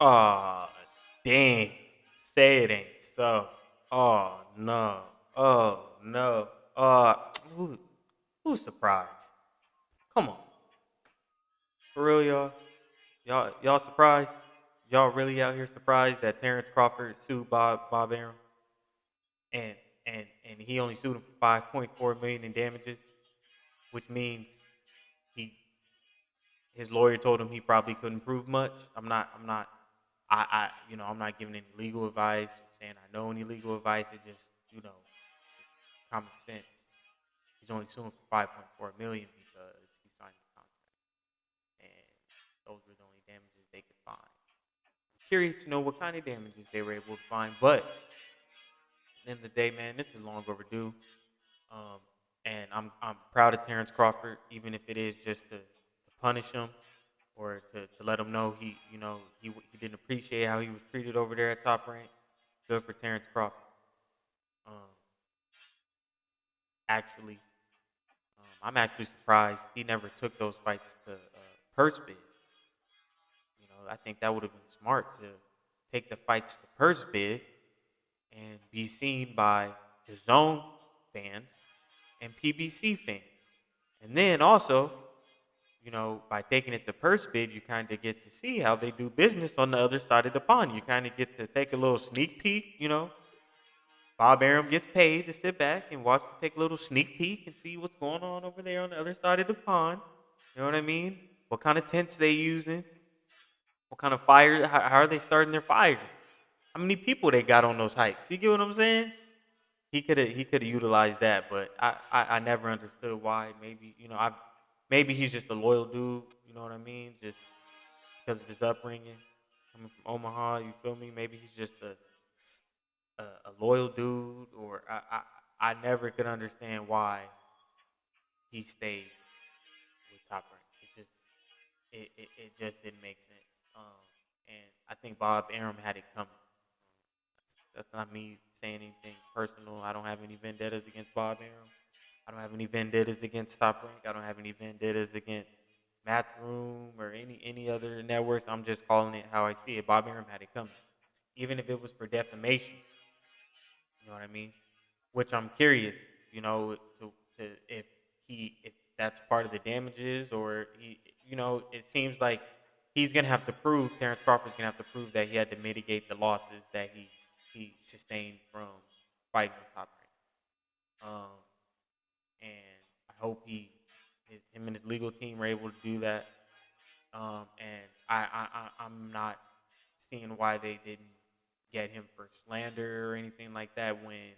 Oh, dang. Say it ain't so. Oh, no. Oh, no. Who, who's surprised? Come on. For real, y'all? Y'all surprised? Y'all really out here surprised that Terrence Crawford sued Bob Arum and and he only sued him for 5.4 million in damages, which means he his lawyer told him he probably couldn't prove much. I'm not I'm not giving any legal advice, saying I know any legal advice. It just, common sense. He's only suing for 5.4 million because he signed the contract, and those were the only damages they could find. I'm curious to know what kind of damages they were able to find, but at the end of the day, man, this is long overdue. Um, and I'm proud of Terrence Crawford, even if it is just to punish him or to let him know he didn't appreciate how he was treated over there at Top Rank. Good for Terrence Crawford. Um, actually, I'm actually surprised he never took those fights to purse bid. I think that would have been smart to take the fights to purse bid and be seen by his own fans and PBC fans. And then also, by taking it to purse bid, you kind of get to see how they do business on the other side of the pond. You kind of get to take a little sneak peek. Bob Arum gets paid to sit back and watch, take a little sneak peek and see what's going on over there on the other side of the pond. You know what I mean? What kind of tents they using? What kind of fire? How are they starting their fires? How many people they got on those hikes? You get what I'm saying? He could have utilized that, but I never understood why. Maybe maybe he's just a loyal dude. You know what I mean? Just because of his upbringing, coming from Omaha. You feel me? Maybe he's just a loyal dude, or I never could understand why he stayed with Top Rank. It just didn't make sense. And I think Bob Arum had it coming. That's not me saying anything personal. I don't have any vendettas against Bob Arum. I don't have any vendettas against Top Rank. I don't have any vendettas against Matchroom or any other networks. I'm just calling it how I see it. Bob Arum had it coming, even if it was for defamation. You know what I mean? Which I'm curious, to if that's part of the damages, or it seems like he's gonna have to prove Terrence Crawford's gonna have to prove that he had to mitigate the losses that he sustained from fighting on Top Rank. And I hope him and his legal team were able to do that. And I'm not seeing why they didn't get him for slander or anything like that when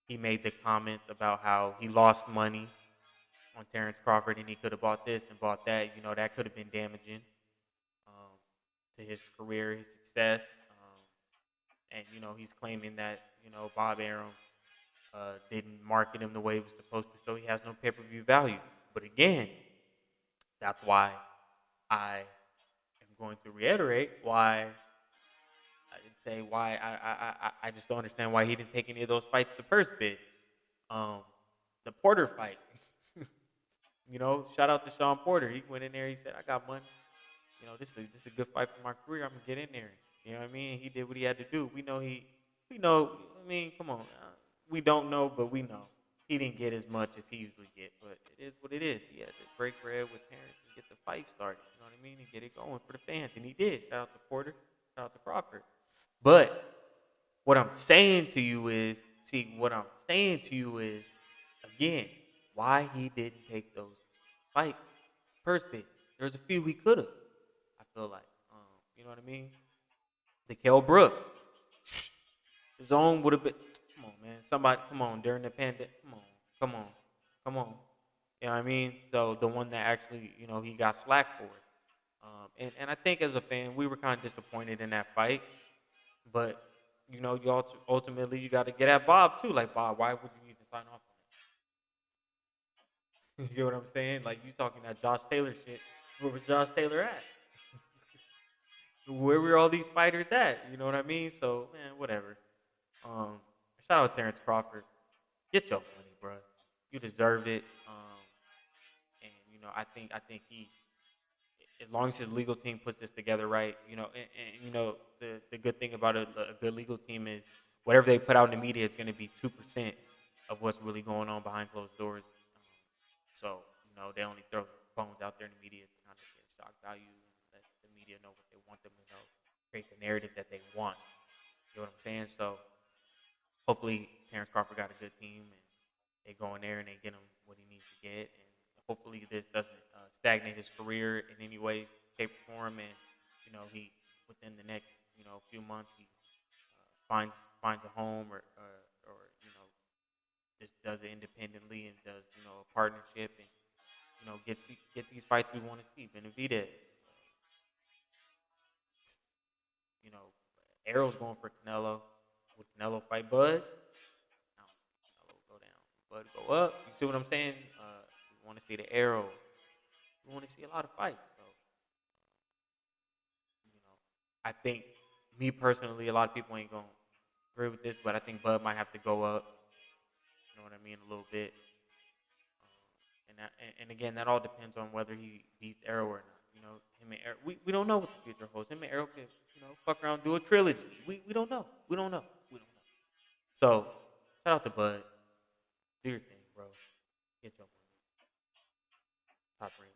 he made the comments about how he lost money on Terrence Crawford and he could have bought this and bought that. That could have been damaging um, to his career, his success. And he's claiming that Bob Arum didn't market him the way he was supposed to, so he has no pay per view value. But again, that's why I am going to reiterate why I did say why I just don't understand why he didn't take any of those fights to first bid. Um, the Porter fight, shout out to Sean Porter. He went in there. He said, "I got money. This is a good fight for my career. I'm gonna get in there." You know what I mean? He did what he had to do. We know. I mean, come on. We don't know, but we know he didn't get as much as he usually get. But it is what it is. He had to break bread with Terrence and get the fight started. You know what I mean? And get it going for the fans, and he did. Shout out to Porter. Shout out to Crawford. But what I'm saying to you is, what I'm saying to you is, again, why he didn't take those fights first bit. There's a few he could have. I feel like, you know what I mean. The Kell Brook, his own would have been. Come on, man. Somebody, come on. During the pandemic, come on, come on. You know what I mean. So the one that actually, he got slack for it. And I think as a fan, we were kind of disappointed in that fight. But ultimately you got to get at Bob too. Like, Bob, why would you even sign off on it? You get what I'm saying? Like, you talking that Josh Taylor shit. Where was Josh Taylor at? Where were all these fighters at? You know what I mean? So, man, whatever. Um, Shout out Terrence Crawford. Get your money, bro. You deserved it. And I think he as long as his legal team puts this together right, and the good thing about a good legal team is whatever they put out in the media is going to be 2% of what's really going on behind closed doors. So they only throw bones out there in the media to kind of get shock value and let the media know what they want them to know, create the narrative that they want. You know what I'm saying? So hopefully Terence Crawford got a good team and they go in there and they get him what he needs to get, and hopefully this doesn't stagnate his career in any way, shape, or form, and he within the next few months he finds a home or just does it independently and does a partnership and get these fights we want to see. Benavidez, you know, Arrow's going for Canelo. Would Canelo fight Bud? I don't see Canelo go down. Bud go up. You see what I'm saying? We want to see the Arrow. We want to see a lot of fights. So, I think me personally, a lot of people ain't gonna agree with this, but I think Bud might have to go up. You know what I mean? A little bit. And again, that all depends on whether he beats Arrow or not. Him and Arrow, we don't know what the future holds. Him and Arrow could, fuck around, do a trilogy. We don't know. We don't know. We don't know. So, shout out to Bud. Do your thing, bro. Get your money. Top rank.